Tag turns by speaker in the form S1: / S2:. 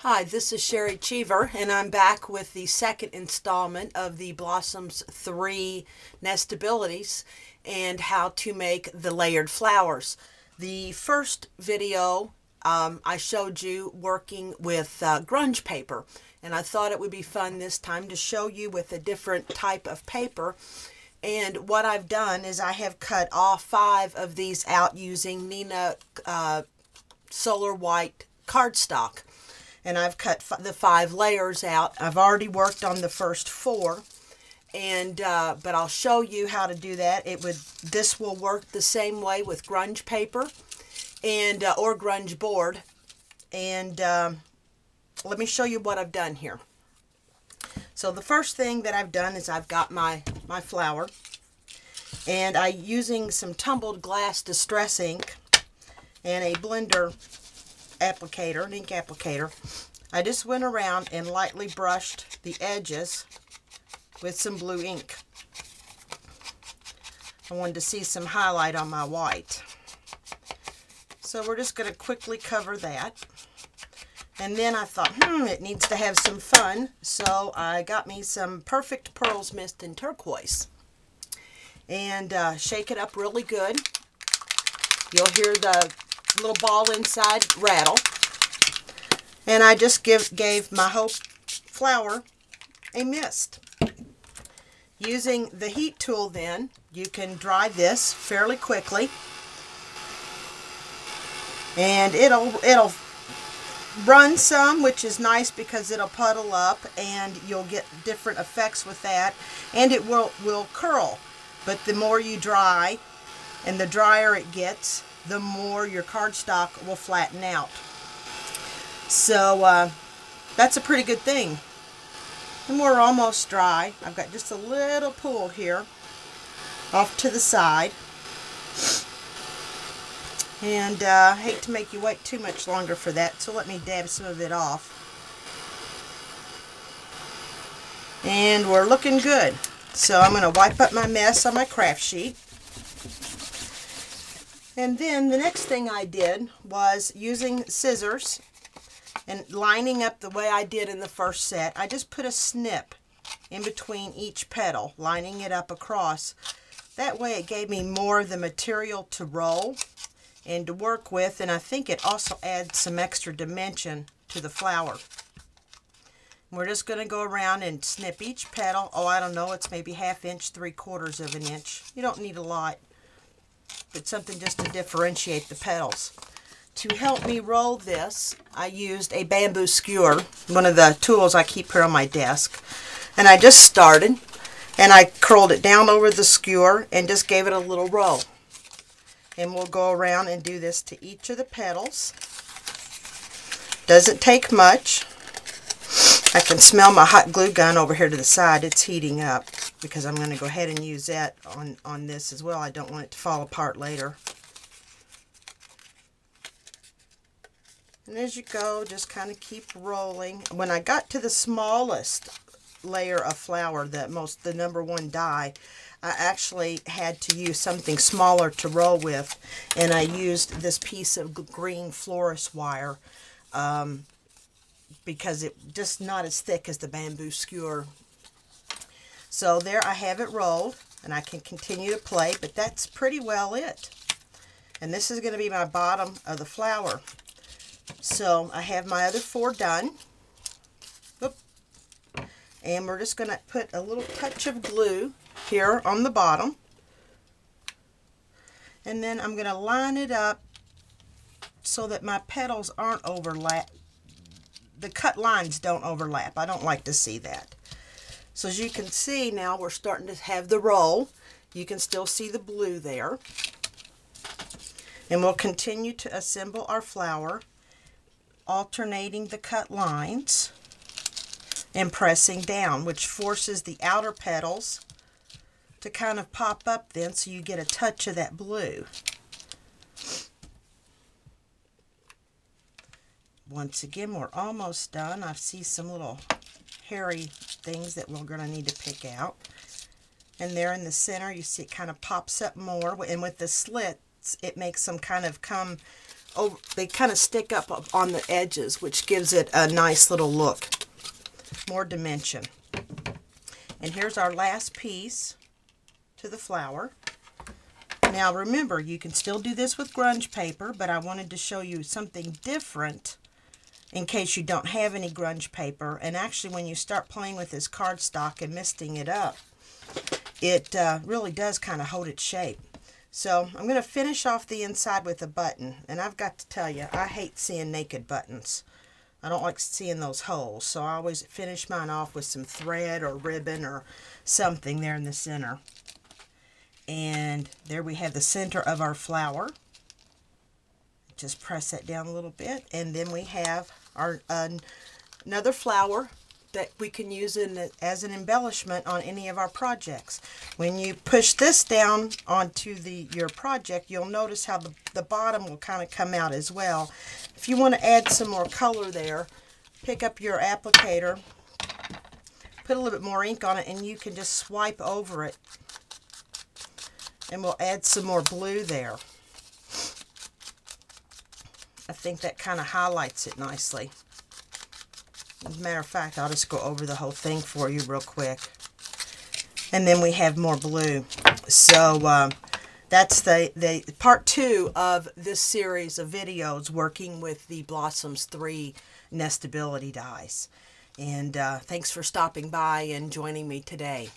S1: Hi, this is Sherry Cheever, and I'm back with the second installment of the Blossoms 3 Nestabilities and how to make the layered flowers. The first video I showed you working with grunge paper, and I thought it would be fun this time to show you with a different type of paper. And what I've done is I have cut all 5 of these out using Nina Solar White cardstock. And I've cut the 5 layers out. I've already worked on the first 4, and but I'll show you how to do that. This will work the same way with grunge paper and or grunge board. And let me show you what I've done here. So the first thing that I've done is I've got my flower, and I'm using some tumbled glass distress ink and a blender applicator, an ink applicator. I just went around and lightly brushed the edges with some blue ink. I wanted to see some highlight on my white. So we're just going to quickly cover that. And then I thought, it needs to have some fun. So I got me some Perfect Pearls Mist in turquoise. And shake it up really good. You'll hear the little ball inside rattle, and I just gave my whole flower a mist. Using the heat tool, then you can dry this fairly quickly, and it'll run some, which is nice because it'll puddle up and you'll get different effects with that, and it will curl. But the more you dry and the drier it gets, the more your cardstock will flatten out. So that's a pretty good thing. And we're almost dry. I've got just a little pool here off to the side. And I hate to make you wait too much longer for that, so let me dab some of it off. And we're looking good. So I'm going to wipe up my mess on my craft sheet. And then the next thing I did was using scissors and lining up the way I did in the first set. I just put a snip in between each petal, lining it up across. That way it gave me more of the material to roll and to work with, and I think it also adds some extra dimension to the flower. We're just going to go around and snip each petal. Oh, I don't know, it's maybe 1/2 inch, 3/4 of an inch. You don't need a lot, but something just to differentiate the petals. To help me roll this, I used a bamboo skewer, one of the tools I keep here on my desk. And I just started, and I curled it down over the skewer and just gave it a little roll. And we'll go around and do this to each of the petals. Doesn't take much. I can smell my hot glue gun over here to the side. It's heating up because I'm going to go ahead and use that on this as well. I don't want it to fall apart later. And as you go, just kind of keep rolling. When I got to the smallest layer of flour, the number 1 die, I actually had to use something smaller to roll with, and I used this piece of green florist wire because it's just not as thick as the bamboo skewer. So there I have it rolled, and I can continue to play, but that's pretty well it. And this is going to be my bottom of the flower. So I have my other 4 done. Oop. And we're just going to put a little touch of glue here on the bottom. And then I'm going to line it up so that my petals aren't overlapped. The cut lines don't overlap. I don't like to see that. So as you can see now, we're starting to have the roll. You can still see the blue there. And we'll continue to assemble our flower, alternating the cut lines and pressing down, which forces the outer petals to kind of pop up then, so you get a touch of that blue. Once again, we're almost done. I see some little hairy things that we're going to need to pick out. And there in the center, you see it kind of pops up more. And with the slits, it makes them kind of come they kind of stick up on the edges, which gives it a nice little look, more dimension. And here's our last piece to the flower. Now remember, you can still do this with grunge paper, but I wanted to show you something different in case you don't have any grunge paper. And actually, when you start playing with this cardstock and misting it up, it really does kind of hold its shape. So I'm going to finish off the inside with a button. And I've got to tell you, I hate seeing naked buttons. I don't like seeing those holes. So I always finish mine off with some thread or ribbon or something there in the center. And there we have the center of our flower. Just press that down a little bit. And then we have our another flower that we can use as an embellishment on any of our projects. When you push this down onto your project, you'll notice how the bottom will kind of come out as well. If you want to add some more color there, pick up your applicator, put a little bit more ink on it, and you can just swipe over it. And we'll add some more blue there. I think that kind of highlights it nicely. As a matter of fact, I'll just go over the whole thing for you real quick. And then we have more blue. So that's the part 2 of this series of videos working with the Blossoms 3 Nestability dies. And thanks for stopping by and joining me today.